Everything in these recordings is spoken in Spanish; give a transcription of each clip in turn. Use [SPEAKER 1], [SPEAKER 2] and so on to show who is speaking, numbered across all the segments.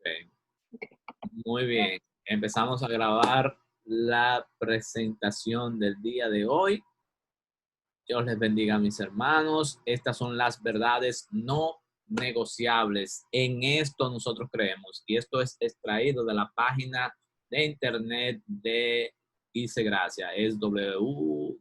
[SPEAKER 1] Ok, muy bien. Empezamos a grabar la presentación del día de hoy. Dios les bendiga a mis hermanos. Estas son las verdades no negociables. En esto nosotros creemos. Y esto es extraído de la página de internet de Hice Gracia. Es www.icg.cana.org.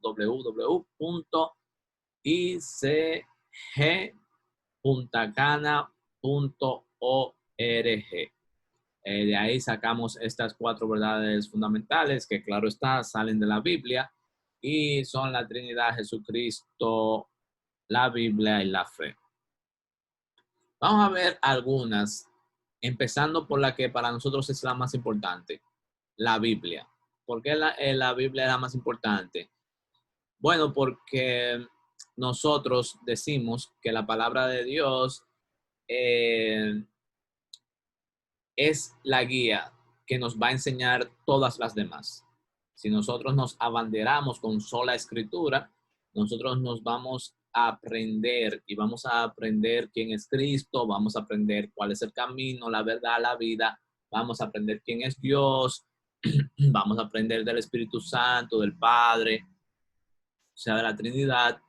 [SPEAKER 1] De ahí sacamos estas cuatro verdades fundamentales que, claro está, salen de la Biblia y son la Trinidad, Jesucristo, la Biblia y la fe. Vamos a ver algunas, empezando por la que para nosotros es la más importante, la Biblia. ¿Por qué la Biblia es la más importante? Bueno, porque nosotros decimos que la palabra de Dios es la guía que nos va a enseñar todas las demás. Si nosotros nos abanderamos con sola escritura, nosotros nos vamos a aprender y vamos a aprender quién es Cristo, vamos a aprender cuál es el camino, la verdad, la vida, vamos a aprender quién es Dios, vamos a aprender del Espíritu Santo, del Padre, o sea, de la Trinidad.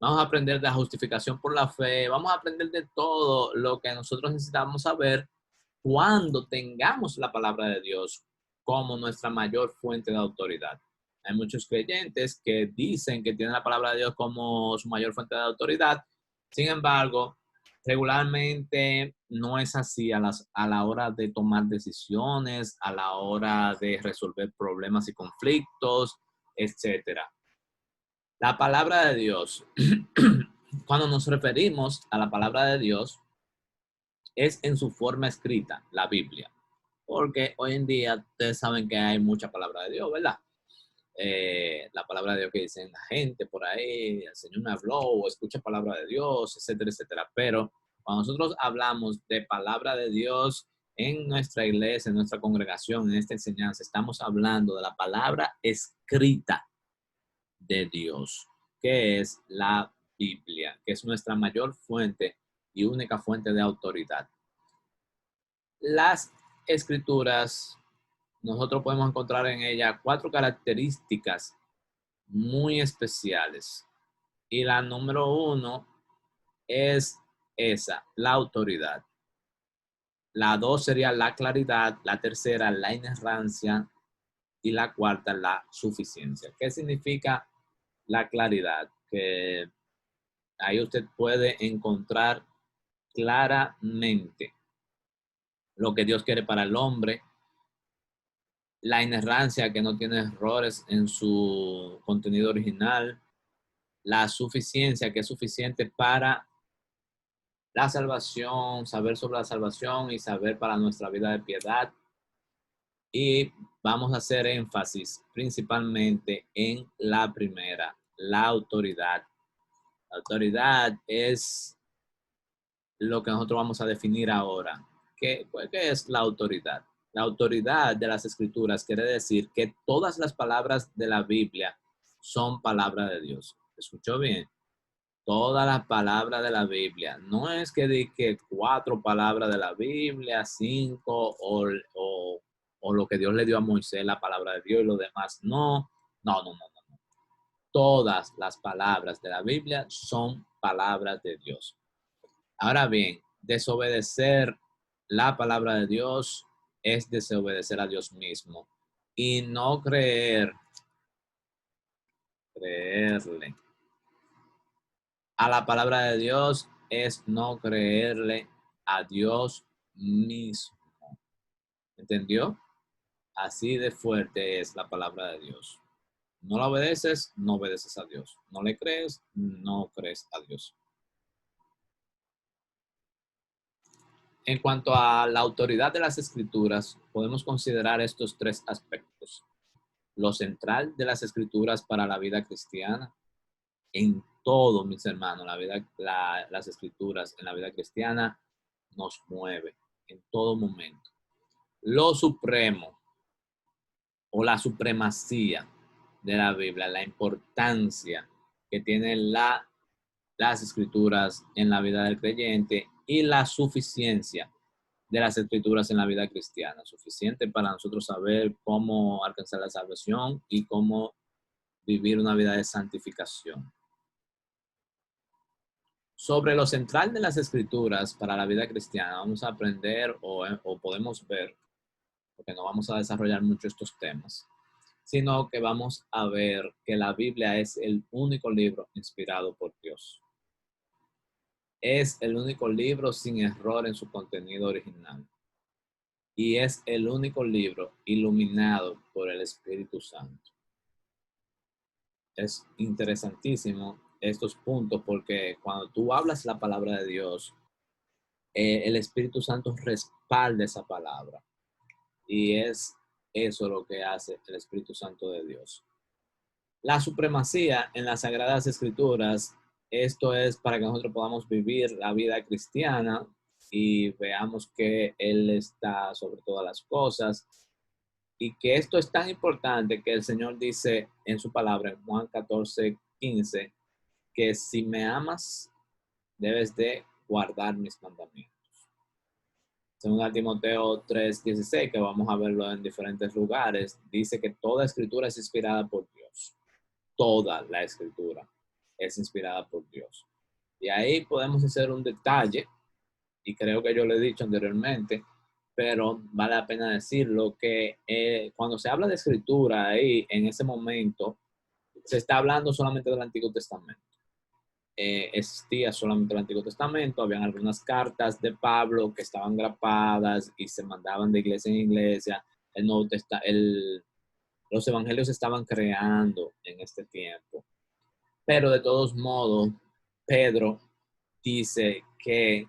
[SPEAKER 1] Vamos a aprender de la justificación por la fe, vamos a aprender de todo lo que nosotros necesitamos saber cuando tengamos la palabra de Dios como nuestra mayor fuente de autoridad. Hay muchos creyentes que dicen que tienen la palabra de Dios como su mayor fuente de autoridad. Sin embargo, regularmente no es así a la hora de tomar decisiones, a la hora de resolver problemas y conflictos, etcétera. La palabra de Dios, cuando nos referimos a la palabra de Dios, es en su forma escrita, la Biblia. Porque hoy en día ustedes saben que hay mucha palabra de Dios, ¿verdad? La palabra de Dios que dicen la gente por ahí, el Señor me habló, o escucha palabra de Dios, etcétera, etcétera. Pero cuando nosotros hablamos de palabra de Dios en nuestra iglesia, en nuestra congregación, en esta enseñanza, estamos hablando de la palabra escrita de Dios, que es la Biblia, que es nuestra mayor fuente y única fuente de autoridad. Las escrituras, nosotros podemos encontrar en ella cuatro características muy especiales. Y la número uno es esa, la autoridad. La dos sería la claridad, la tercera la inerrancia y la cuarta la suficiencia. ¿Qué significa la claridad? Que ahí usted puede encontrar claramente lo que Dios quiere para el hombre, la inerrancia que no tiene errores en su contenido original, la suficiencia que es suficiente para la salvación, saber sobre la salvación y saber para nuestra vida de piedad. Y vamos a hacer énfasis principalmente en la primera, la autoridad. La autoridad es lo que nosotros vamos a definir ahora. ¿Qué es la autoridad? La autoridad de las escrituras quiere decir que todas las palabras de la Biblia son palabra de Dios. ¿Escuchó bien? Todas las palabras de la Biblia. No es que di que cuatro palabras de la Biblia, cinco o lo que Dios le dio a Moisés, la palabra de Dios y lo demás. No, no, no, no, no. Todas las palabras de la Biblia son palabras de Dios. Ahora bien, desobedecer la palabra de Dios es desobedecer a Dios mismo y no creerle a la palabra de Dios es no creerle a Dios mismo. ¿Entendió? Así de fuerte es la palabra de Dios. No la obedeces, no obedeces a Dios. No le crees, no crees a Dios. En cuanto a la autoridad de las escrituras, podemos considerar estos tres aspectos. Lo central de las escrituras para la vida cristiana, en todo, mis hermanos, las escrituras en la vida cristiana nos mueve en todo momento. Lo supremo o la supremacía de la Biblia, la importancia que tienen las escrituras en la vida del creyente y la suficiencia de las Escrituras en la vida cristiana, suficiente para nosotros saber cómo alcanzar la salvación y cómo vivir una vida de santificación. Sobre lo central de las Escrituras para la vida cristiana, vamos a aprender o podemos ver, porque no vamos a desarrollar mucho estos temas, sino que vamos a ver que la Biblia es el único libro inspirado por Dios. Es el único libro sin error en su contenido original. Y es el único libro iluminado por el Espíritu Santo. Es interesantísimo estos puntos porque cuando tú hablas la palabra de Dios, el Espíritu Santo respalda esa palabra. Y es eso lo que hace el Espíritu Santo de Dios. La supremacía en las Sagradas Escrituras, esto es para que nosotros podamos vivir la vida cristiana y veamos que Él está sobre todas las cosas y que esto es tan importante que el Señor dice en su palabra en Juan 14:15 que si me amas debes de guardar mis mandamientos. Según Timoteo 3:16, que vamos a verlo en diferentes lugares, dice que toda escritura es inspirada por Dios. Toda la escritura es inspirada por Dios. Y ahí podemos hacer un detalle, y creo que yo lo he dicho anteriormente, pero vale la pena decirlo, que cuando se habla de escritura ahí, en ese momento, se está hablando solamente del Antiguo Testamento. Existía solamente el Antiguo Testamento, habían algunas cartas de Pablo que estaban grapadas y se mandaban de iglesia en iglesia. Los evangelios se estaban creando en este tiempo. Pero de todos modos, Pedro dice que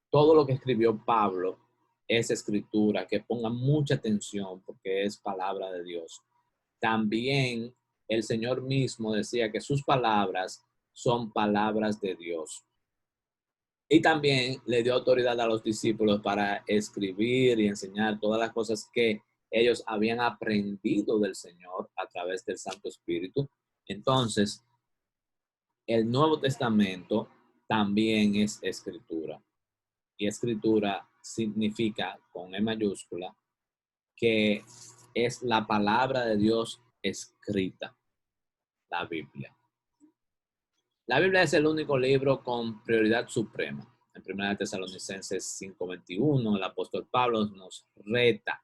[SPEAKER 1] todo lo que escribió Pablo es escritura, que ponga mucha atención porque es palabra de Dios. También el Señor mismo decía que sus palabras son palabras de Dios. Y también le dio autoridad a los discípulos para escribir y enseñar todas las cosas que ellos habían aprendido del Señor a través del Santo Espíritu. Entonces, el Nuevo Testamento también es escritura. Y escritura significa, con E mayúscula, que es la palabra de Dios escrita, la Biblia. La Biblia es el único libro con prioridad suprema. En 1 Tesalonicenses 5:21, el apóstol Pablo nos reta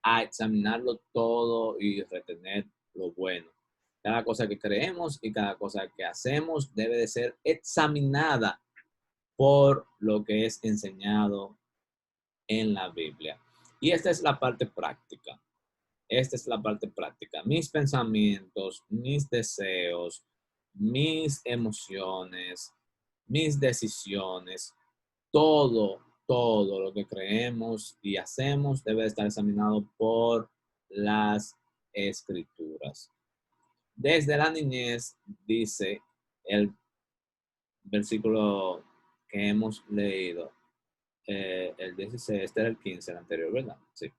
[SPEAKER 1] a examinarlo todo y retener lo bueno. Cada cosa que creemos y cada cosa que hacemos debe de ser examinada por lo que es enseñado en la Biblia. Y esta es la parte práctica. Esta es la parte práctica. Mis pensamientos, mis deseos, mis emociones, mis decisiones, todo lo que creemos y hacemos debe estar examinado por las escrituras. Desde la niñez, dice el versículo que hemos leído, el 16, este era el 15, el anterior, ¿verdad? Sí.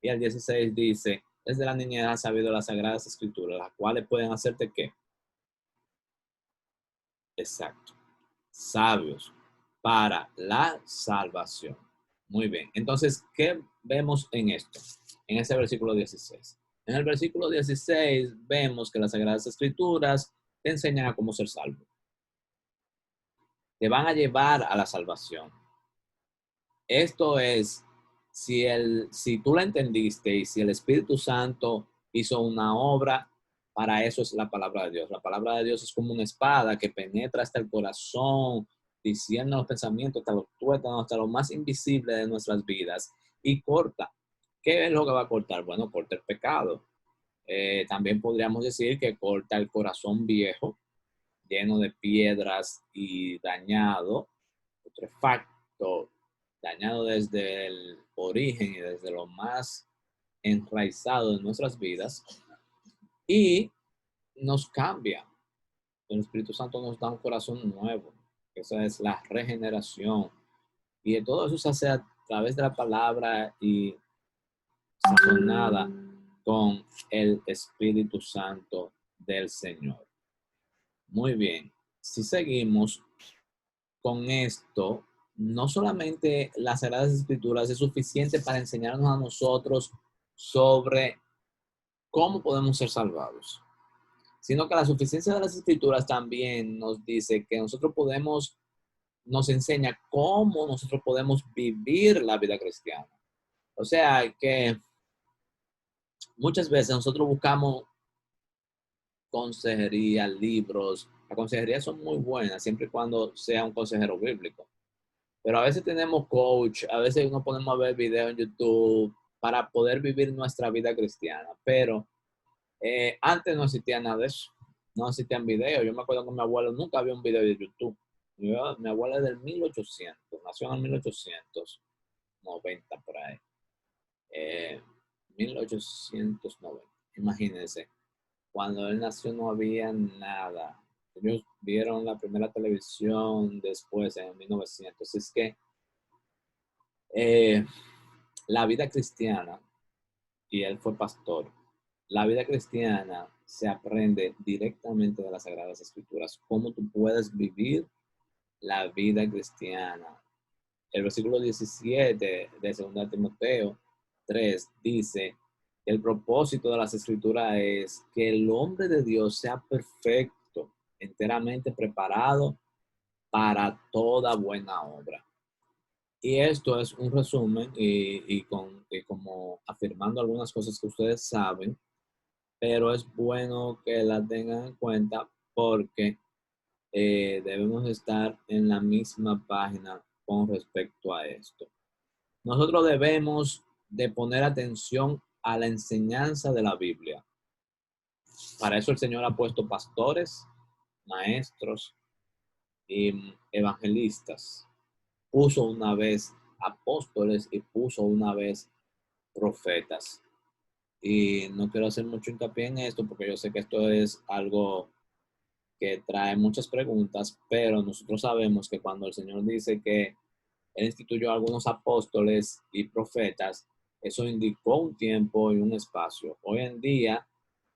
[SPEAKER 1] Y el 16 dice, desde la niñez has sabido las sagradas escrituras, las cuales pueden hacerte ¿qué? Exacto. Sabios para la salvación. Muy bien. Entonces, ¿qué vemos en esto? En ese versículo 16. En el versículo 16 vemos que las sagradas escrituras te enseñan a cómo ser salvo. Te van a llevar a la salvación. Esto es, si tú la entendiste y si el Espíritu Santo hizo una obra, para eso es la palabra de Dios. La palabra de Dios es como una espada que penetra hasta el corazón, diciendo los pensamientos, hasta los tuétanos, hasta lo más invisible de nuestras vidas y corta. ¿Qué es lo que va a cortar? Bueno, corta el pecado. También podríamos decir que corta el corazón viejo, lleno de piedras y dañado, putrefacto, dañado desde el origen y desde lo más enraizado de nuestras vidas, y nos cambia. El Espíritu Santo nos da un corazón nuevo. Esa es la regeneración. Y de todo eso se hace a través de la palabra y sazonada con el Espíritu Santo del Señor. Muy bien. Si seguimos con esto, no solamente las Sagradas Escrituras es suficiente para enseñarnos a nosotros sobre cómo podemos ser salvados, sino que la suficiencia de las Escrituras también nos dice que nos enseña cómo nosotros podemos vivir la vida cristiana. O sea que muchas veces nosotros buscamos consejería, libros. Las consejerías son muy buenas siempre y cuando sea un consejero bíblico. Pero a veces tenemos coach, a veces nos ponemos a ver videos en YouTube para poder vivir nuestra vida cristiana. Pero antes no existía nada de eso. No existían videos. Yo me acuerdo que mi abuelo nunca vio un video de YouTube. Mi abuela es del 1800, nació en el 1890 por ahí. Eh, 1890, imagínense. Cuando él nació no había nada. Ellos vieron la primera televisión después, en 1900. Es que eh, la vida cristiana, y él fue pastor, la vida cristiana se aprende directamente de las Sagradas Escrituras. Cómo tú puedes vivir la vida cristiana. El versículo 17 de 2 Timoteo 3 dice que el propósito de las Escrituras es que el hombre de Dios sea perfecto, enteramente preparado para toda buena obra. Y esto es un resumen y como afirmando algunas cosas que ustedes saben, pero es bueno que las tengan en cuenta porque debemos estar en la misma página con respecto a esto. Nosotros debemos de poner atención a la enseñanza de la Biblia. Para eso el Señor ha puesto pastores, maestros y evangelistas. Puso una vez apóstoles y puso una vez profetas. Y no quiero hacer mucho hincapié en esto porque yo sé que esto es algo que trae muchas preguntas, pero nosotros sabemos que cuando el Señor dice que Él instituyó algunos apóstoles y profetas, eso indicó un tiempo y un espacio. Hoy en día,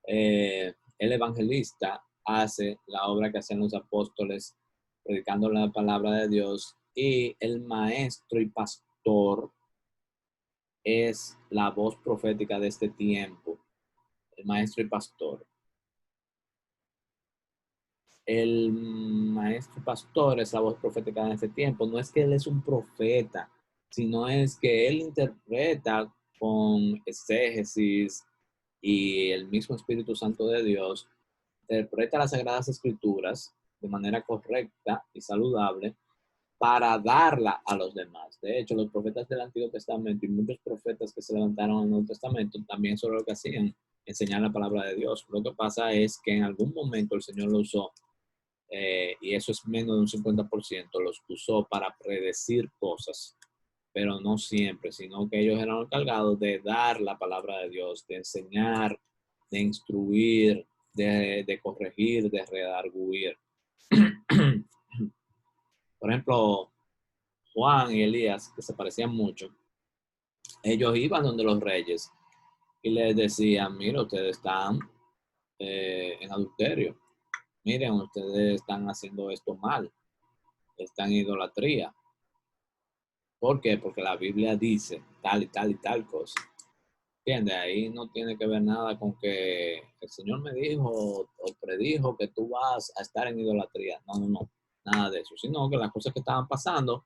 [SPEAKER 1] el evangelista hace la obra que hacen los apóstoles, predicando la palabra de Dios, y el maestro y pastor es la voz profética de este tiempo, el maestro y pastor. El maestro y pastor es la voz profética de este tiempo. No es que él es un profeta, sino es que él interpreta con exégesis y el mismo Espíritu Santo de Dios, interpreta las Sagradas Escrituras de manera correcta y saludable para darla a los demás. De hecho, los profetas del Antiguo Testamento y muchos profetas que se levantaron en el Nuevo Testamento también sobre lo que hacían, enseñar la palabra de Dios. Lo que pasa es que en algún momento el Señor lo usó, y eso es menos de un 50%, los usó para predecir cosas, pero no siempre, sino que ellos eran encargados de dar la palabra de Dios, de enseñar, de instruir, de corregir, de redarguir. Por ejemplo, Juan y Elías, que se parecían mucho, ellos iban donde los reyes y les decían, mira, ustedes están en adulterio, miren, ustedes están haciendo esto mal, están en idolatría. ¿Por qué? Porque la Biblia dice tal y tal y tal cosa. ¿Entiendes? Ahí no tiene que ver nada con que el Señor me dijo o predijo que tú vas a estar en idolatría. No, no, no, nada de eso. Sino que las cosas que estaban pasando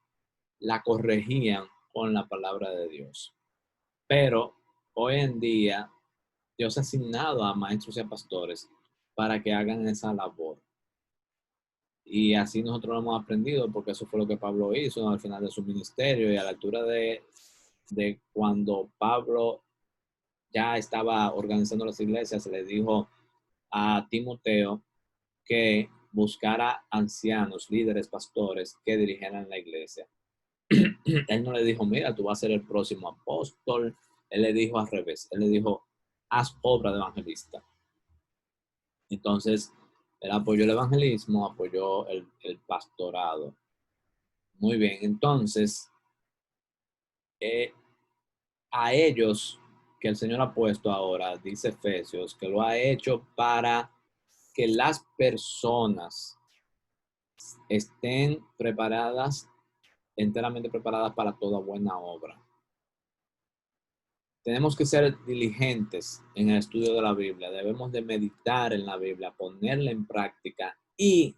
[SPEAKER 1] la corregían con la palabra de Dios. Pero hoy en día Dios ha asignado a maestros y a pastores para que hagan esa labor. Y así nosotros lo hemos aprendido porque eso fue lo que Pablo hizo al final de su ministerio y a la altura de cuando Pablo ya estaba organizando las iglesias, le dijo a Timoteo que buscara ancianos, líderes, pastores que dirigieran la iglesia. Él no le dijo, mira, tú vas a ser el próximo apóstol. Él le dijo al revés. Él le dijo, haz obra de evangelista. Entonces, él apoyó el evangelismo, apoyó el pastorado. Muy bien, entonces, eh, a ellos que el Señor ha puesto ahora, dice Efesios, que lo ha hecho para que las personas estén preparadas enteramente preparadas para toda buena obra. Tenemos que ser diligentes en el estudio de la Biblia. Debemos de meditar en la Biblia, ponerla en práctica y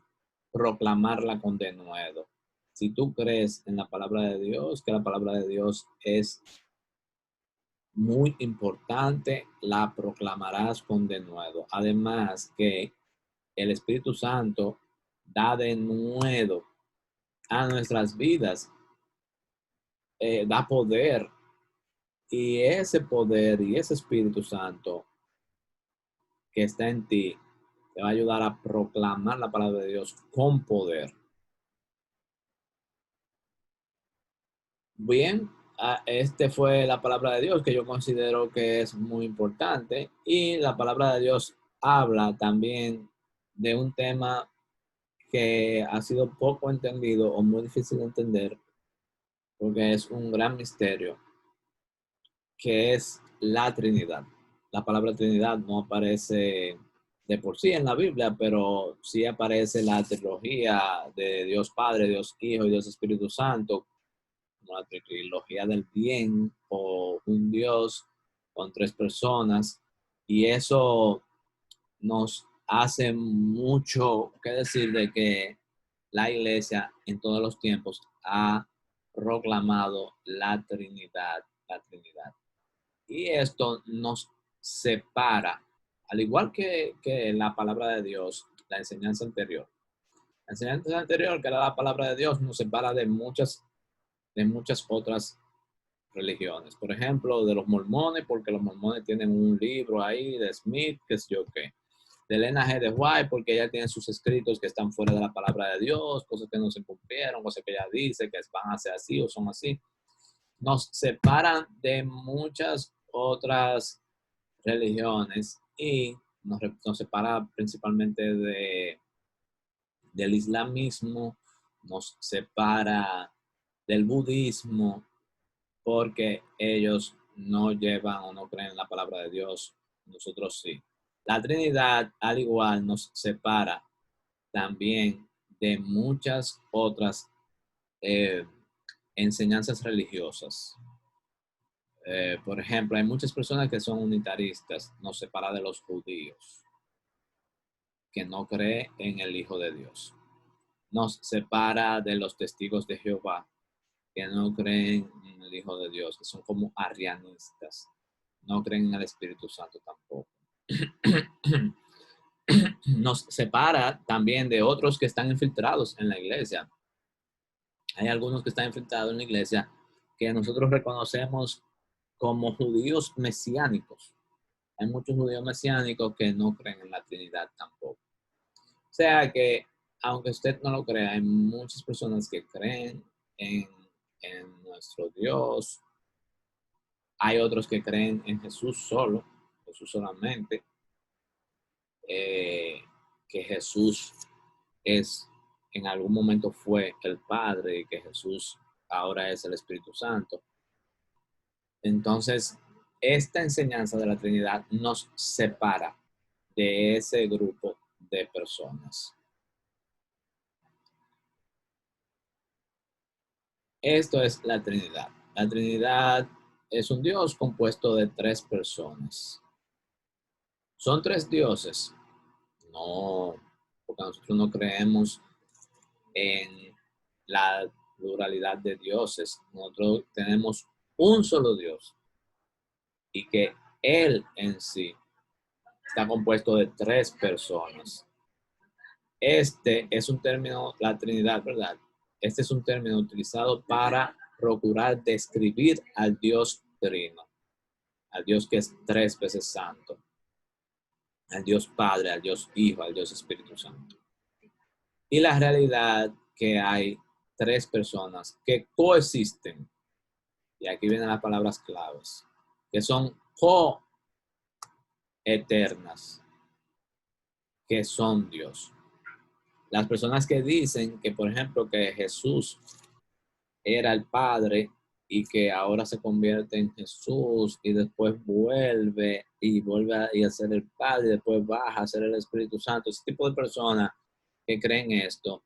[SPEAKER 1] proclamarla con denuedo. Si tú crees en la palabra de Dios, que la palabra de Dios es muy importante, la proclamarás con denuedo. Además que el Espíritu Santo da denuedo a nuestras vidas, da poder, y ese poder y ese Espíritu Santo que está en ti te va a ayudar a proclamar la palabra de Dios con poder. Bien, este fue la palabra de Dios que yo considero que es muy importante, y la palabra de Dios habla también de un tema que ha sido poco entendido o muy difícil de entender porque es un gran misterio, que es la Trinidad. La palabra Trinidad no aparece de por sí en la Biblia, pero sí aparece la trilogía de Dios Padre, Dios Hijo y Dios Espíritu Santo, como la trilogía del bien, o un Dios con tres personas, y eso nos hace mucho que decir de que la iglesia en todos los tiempos ha proclamado la Trinidad. Y esto nos separa, al igual que la palabra de Dios, la enseñanza anterior. La enseñanza anterior, que era la palabra de Dios, nos separa de muchas otras religiones. Por ejemplo, de los mormones, porque los mormones tienen un libro ahí de Smith, que es yo qué. De Elena G. de White, porque ella tiene sus escritos que están fuera de la palabra de Dios, cosas que no se cumplieron, cosas que ella dice que van a ser así o son así. Nos separan de muchas otras religiones, y nos separa principalmente del islamismo, nos separa del budismo, porque ellos no llevan o no creen en la palabra de Dios, nosotros sí. La Trinidad, al igual, nos separa también de muchas otras eh, enseñanzas religiosas. Por ejemplo, hay muchas personas que son unitaristas, nos separa de los judíos, que no creen en el Hijo de Dios. Nos separa de los testigos de Jehová, que no creen en el Hijo de Dios, que son como arrianistas. No creen en el Espíritu Santo tampoco. Nos separa también de otros que están infiltrados en la iglesia. Hay algunos que están infiltrados en la iglesia que nosotros reconocemos como judíos mesiánicos. Hay muchos judíos mesiánicos que no creen en la Trinidad tampoco. O sea que, aunque usted no lo crea, hay muchas personas que creen en nuestro Dios. Hay otros que creen en Jesús solo, Jesús solamente, que Jesús en algún momento fue el Padre y que Jesús ahora es el Espíritu Santo. Entonces, esta enseñanza de la Trinidad nos separa de ese grupo de personas. Esto es la Trinidad. La Trinidad es un Dios compuesto de tres personas. ¿Son tres dioses? No, porque nosotros no creemos en la pluralidad de dioses. Nosotros tenemos un solo Dios, y que Él en sí está compuesto de tres personas. Este es un término, la Trinidad, ¿verdad? Este es un término utilizado para procurar describir al Dios trino, al Dios que es tres veces santo, al Dios Padre, al Dios Hijo, al Dios Espíritu Santo. Y la realidad que hay tres personas que coexisten, y aquí vienen las palabras claves, que son coeternas, que son Dios. Las personas que dicen que, por ejemplo, que Jesús era el Padre y que ahora se convierte en Jesús y después vuelve a ser el Padre y después baja a ser el Espíritu Santo, ese tipo de personas que creen esto,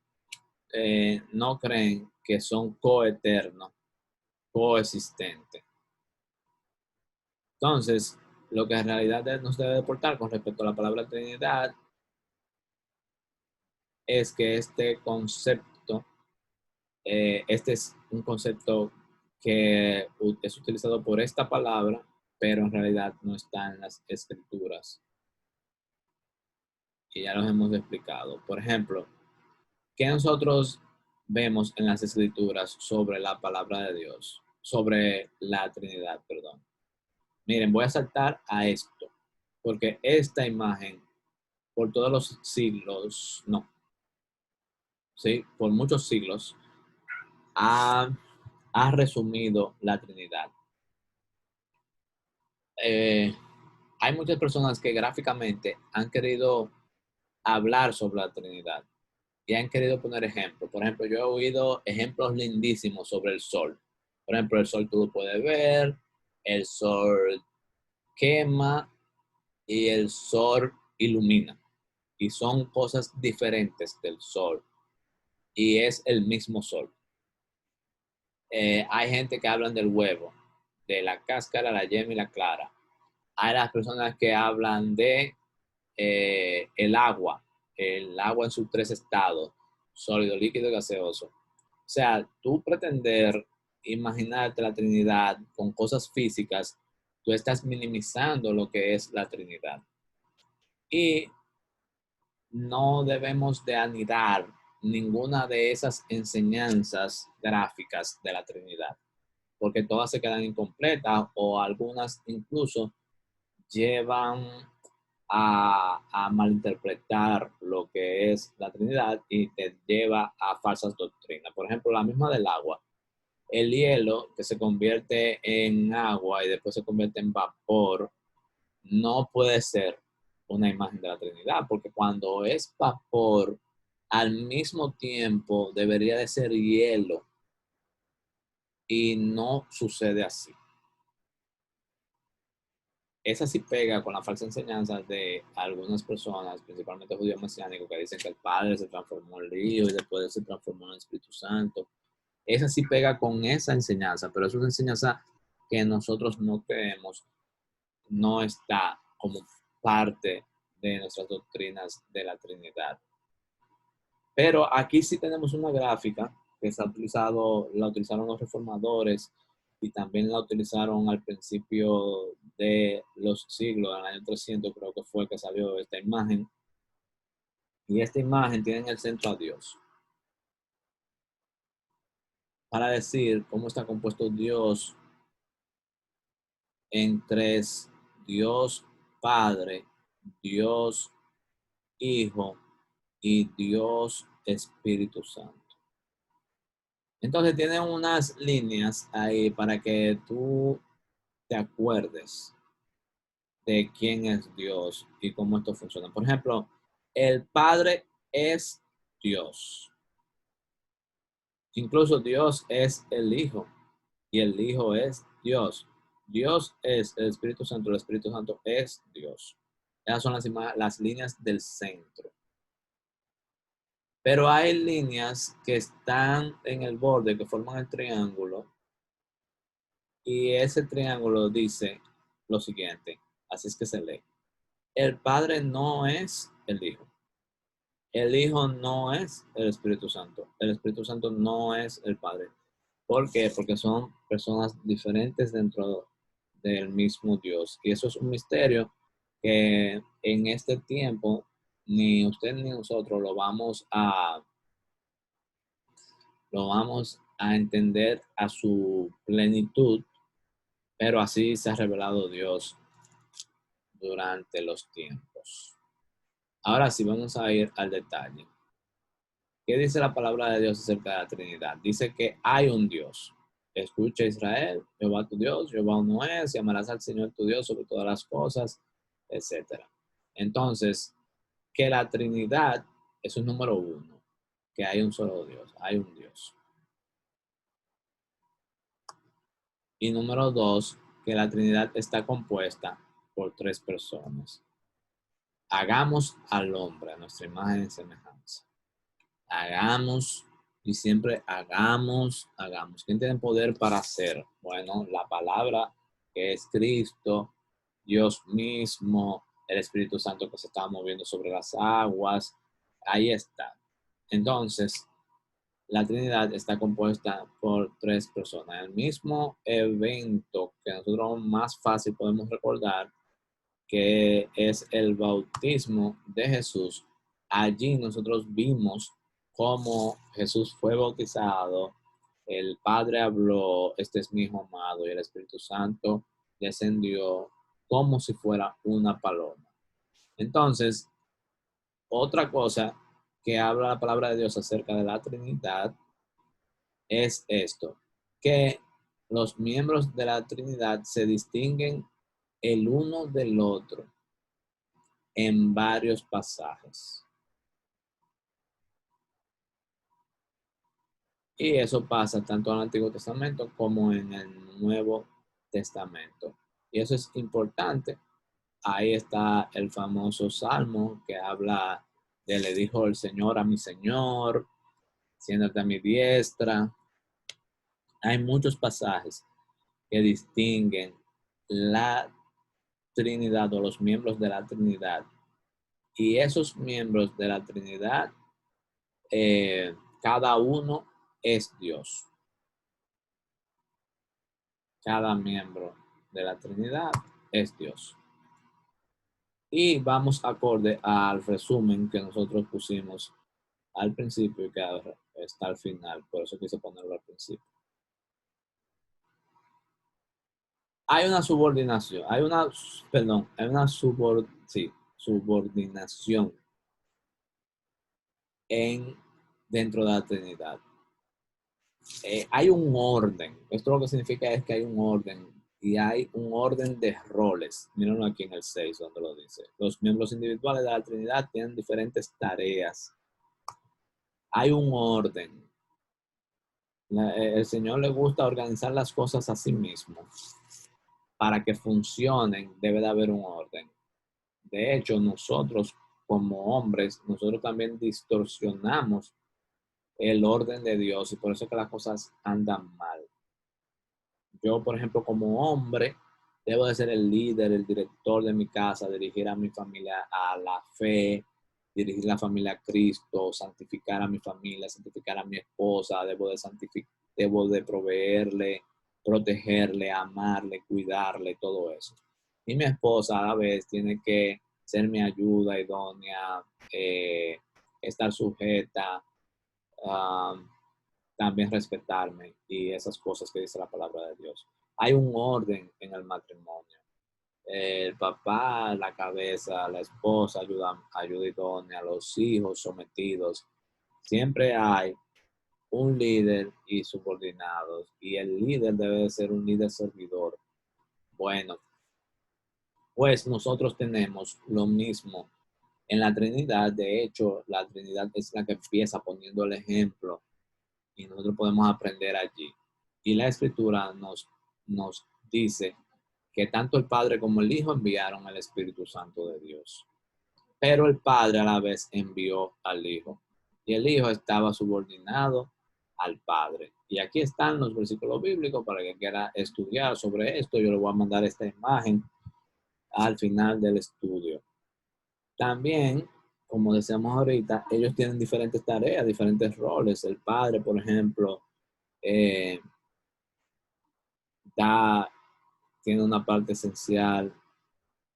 [SPEAKER 1] no creen que son coeternos, coexistentes. Entonces, lo que en realidad nos debe deportar con respecto a la palabra Trinidad es que este concepto, este es un concepto que es utilizado por esta palabra, pero en realidad no está en las escrituras. Y ya los hemos explicado. Por ejemplo, ¿qué nosotros vemos en las escrituras sobre la palabra de Dios? Sobre la Trinidad, perdón. Miren, voy a saltar a esto, porque esta imagen, por todos los siglos, no, sí, por muchos siglos, ha, ha resumido la Trinidad. Eh, hay muchas personas que gráficamente han querido hablar sobre la Trinidad y han querido poner ejemplos. Por ejemplo, yo he oído ejemplos lindísimos sobre el sol. Por ejemplo, el sol tú lo puedes ver, el sol quema y el sol ilumina. Y son cosas diferentes del sol. Y es el mismo sol. Hay gente que hablan del huevo, de la cáscara, la yema y la clara. Hay las personas que hablan de el agua en sus tres estados, sólido, líquido y gaseoso. O sea, tú pretender imaginarte la Trinidad con cosas físicas, tú estás minimizando lo que es la Trinidad. Y no debemos de anidar ninguna de esas enseñanzas gráficas de la Trinidad, porque todas se quedan incompletas o algunas incluso llevan a malinterpretar lo que es la Trinidad y te lleva a falsas doctrinas. Por ejemplo, la misma del agua. El hielo que se convierte en agua y después se convierte en vapor, no puede ser una imagen de la Trinidad, porque cuando es vapor, al mismo tiempo debería de ser hielo y no sucede así. Esa sí pega con la falsa enseñanza de algunas personas, principalmente judíos mesiánicos, que dicen que el Padre se transformó en río y después se transformó en el Espíritu Santo. Esa sí pega con esa enseñanza, pero es una enseñanza que nosotros no creemos, no está como parte de nuestras doctrinas de la Trinidad. Pero aquí sí tenemos una gráfica que la utilizaron los reformadores y también la utilizaron al principio de los siglos, en el año 300 creo que fue que salió esta imagen. Y esta imagen tiene en el centro a Dios, para decir cómo está compuesto Dios en tres: Dios Padre, Dios Hijo y Dios Espíritu Santo. Entonces tiene unas líneas ahí para que tú te acuerdes de quién es Dios y cómo esto funciona. Por ejemplo, el Padre es Dios. Incluso Dios es el Hijo y el Hijo es Dios. Dios es el Espíritu Santo, el Espíritu Santo es Dios. Esas son las líneas del centro. Pero hay líneas que están en el borde, que forman el triángulo, y ese triángulo dice lo siguiente, así es que se lee. El Padre no es el Hijo. El Hijo no es el Espíritu Santo. El Espíritu Santo no es el Padre. ¿Por qué? Porque son personas diferentes dentro del mismo Dios. Y eso es un misterio que en este tiempo ni usted ni nosotros lo vamos a entender a su plenitud, pero así se ha revelado Dios durante los tiempos. Ahora sí, vamos a ir al detalle. ¿Qué dice la palabra de Dios acerca de la Trinidad? Dice que hay un Dios. Escucha Israel, Jehová tu Dios, Jehová uno es, y amarás al Señor tu Dios sobre todas las cosas, etc. Entonces, que la Trinidad es un número uno, que hay un solo Dios, hay un Dios. Y número dos, que la Trinidad está compuesta por tres personas. Hagamos al hombre a nuestra imagen y semejanza. Hagamos Y siempre hagamos. ¿Quién tiene poder para hacer? Bueno, la palabra que es Cristo, Dios mismo, el Espíritu Santo que se está moviendo sobre las aguas. Ahí está. Entonces, la Trinidad está compuesta por tres personas. El mismo evento que nosotros más fácil podemos recordar, que es el bautismo de Jesús. Allí nosotros vimos cómo Jesús fue bautizado, el Padre habló, este es mi hijo amado, y el Espíritu Santo descendió como si fuera una paloma. Entonces, otra cosa que habla la palabra de Dios acerca de la Trinidad es esto, que los miembros de la Trinidad se distinguen el uno del otro en varios pasajes. Y eso pasa tanto en el Antiguo Testamento como en el Nuevo Testamento. Y eso es importante. Ahí está el famoso Salmo que habla de le dijo el Señor a mi Señor, siéntate a mi diestra. Hay muchos pasajes que distinguen la Trinidad o los miembros de la Trinidad. Y esos miembros de la Trinidad, cada uno es Dios. Cada miembro de la Trinidad es Dios. Y vamos acorde al resumen que nosotros pusimos al principio y que está al final. Por eso quise ponerlo al principio. Hay una subordinación, hay una subordinación dentro de la Trinidad. Hay un orden. Esto lo que significa es que hay un orden y hay un orden de roles. Mírenlo aquí en el 6 donde lo dice. Los miembros individuales de la Trinidad tienen diferentes tareas. Hay un orden. El Señor le gusta organizar las cosas a sí mismo. Para que funcionen debe de haber un orden. De hecho, nosotros como hombres, nosotros también distorsionamos el orden de Dios y por eso es que las cosas andan mal. Yo, por ejemplo, como hombre, debo de ser el líder, el director de mi casa, dirigir a mi familia a la fe, dirigir la familia a Cristo, santificar a mi familia, santificar a mi esposa, debo de proveerle, protegerle, amarle, cuidarle, todo eso. Y mi esposa a la vez tiene que ser mi ayuda idónea, estar sujeta, um, también respetarme y esas cosas que dice la palabra de Dios. Hay un orden en el matrimonio. El papá, la cabeza, la esposa, ayuda idónea, los hijos sometidos. Siempre hay un líder y subordinados y el líder debe de ser un líder servidor. Bueno, pues nosotros tenemos lo mismo en la Trinidad. De hecho, la Trinidad es la que empieza poniendo el ejemplo y nosotros podemos aprender allí. Y la escritura nos dice que tanto el Padre como el Hijo enviaron al Espíritu Santo de Dios. Pero el Padre a la vez envió al Hijo. Y el Hijo estaba subordinado al Padre. Y aquí están los versículos bíblicos para que quiera estudiar sobre esto. Yo le voy a mandar esta imagen al final del estudio. También, como decíamos ahorita, ellos tienen diferentes tareas, diferentes roles. El Padre, por ejemplo, eh, tiene una parte esencial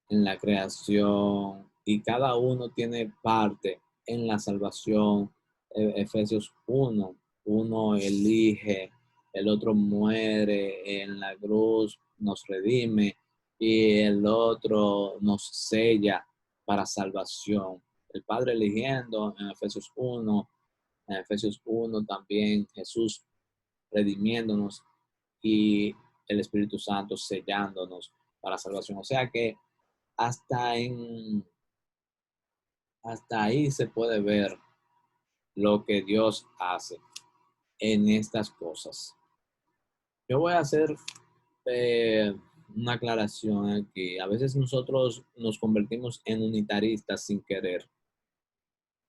[SPEAKER 1] en la creación y cada uno tiene parte en la salvación. Efesios 1, uno elige, el otro muere en la cruz, nos redime y el otro nos sella para salvación. El Padre eligiendo en Efesios 1 también Jesús redimiéndonos y el Espíritu Santo sellándonos para salvación. O sea que hasta, hasta ahí se puede ver lo que Dios hace en estas cosas. Yo voy a hacer una aclaración aquí. A veces nosotros nos convertimos en unitaristas sin querer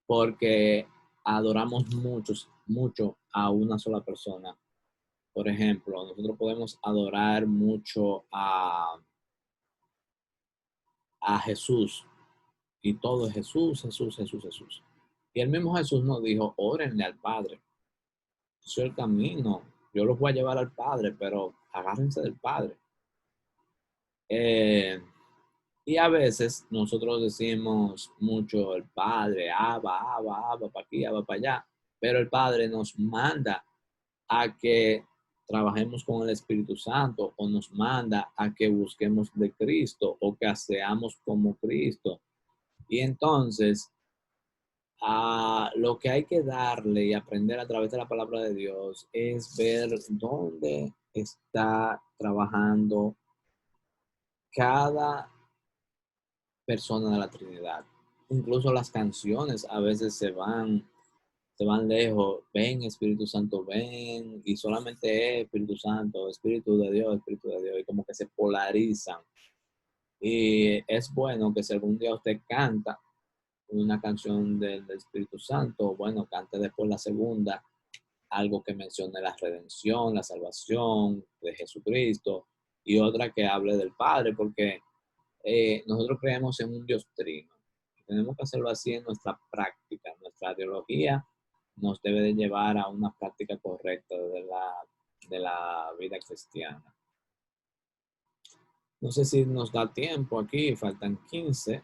[SPEAKER 1] porque adoramos mucho a una sola persona. Por ejemplo, nosotros podemos adorar mucho a Jesús y todo es Jesús, Jesús, Jesús, Jesús. Y el mismo Jesús nos dijo, órenle al Padre. Yo soy el camino, yo los voy a llevar al Padre, pero agárrense del Padre. Eh, y a veces nosotros decimos mucho el Padre, Abba, para aquí, Abba, para allá, pero el Padre nos manda a que trabajemos con el Espíritu Santo o nos manda a que busquemos de Cristo o que seamos como Cristo. Y entonces, lo que hay que darle y aprender a través de la palabra de Dios es ver dónde está trabajando cada persona de la Trinidad. Incluso las canciones a veces se van lejos, ven Espíritu Santo, ven, y solamente es Espíritu de Dios, y como que se polarizan. Y es bueno que si algún día usted canta una canción del Espíritu Santo, bueno, cante después la segunda, algo que mencione la redención, la salvación de Jesucristo, y otra que hable del Padre, porque nosotros creemos en un Dios trino. Tenemos que hacerlo así en nuestra práctica. Nuestra ideología nos debe de llevar a una práctica correcta de la vida cristiana. No sé si nos da tiempo aquí, faltan 15.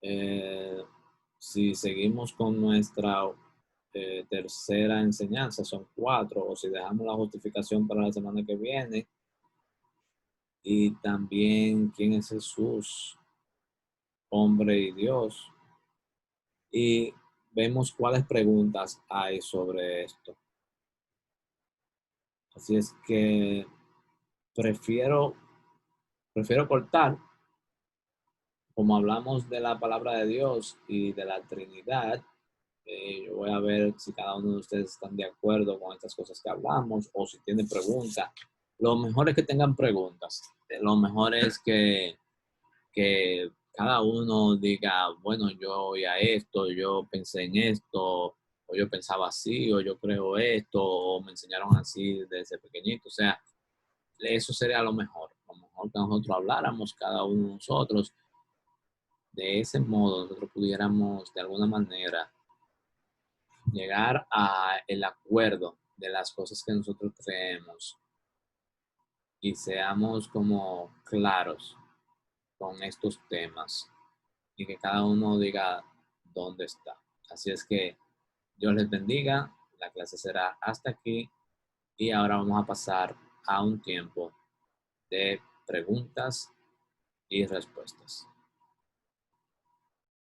[SPEAKER 1] Eh, si seguimos con nuestra tercera enseñanza, son 4, o si dejamos la justificación para la semana que viene, y también quién es Jesús, hombre y Dios, y vemos cuáles preguntas hay sobre esto. Así es que prefiero, prefiero cortar, como hablamos de la palabra de Dios y de la Trinidad. Yo voy a ver si cada uno de ustedes están de acuerdo con estas cosas que hablamos o si tienen preguntas. Lo mejor es que tengan preguntas. Lo mejor es que cada uno diga, bueno, yo oía esto, yo pensé en esto, o yo pensaba así, o yo creo esto, o me enseñaron así desde pequeñito. O sea, eso sería lo mejor. Lo mejor que nosotros habláramos, cada uno de nosotros. De ese modo, nosotros pudiéramos de alguna manera llegar a el acuerdo de las cosas que nosotros creemos y seamos como claros con estos temas y que cada uno diga dónde está. Así es que Dios les bendiga. La clase será hasta aquí y ahora vamos a pasar a un tiempo de preguntas y respuestas.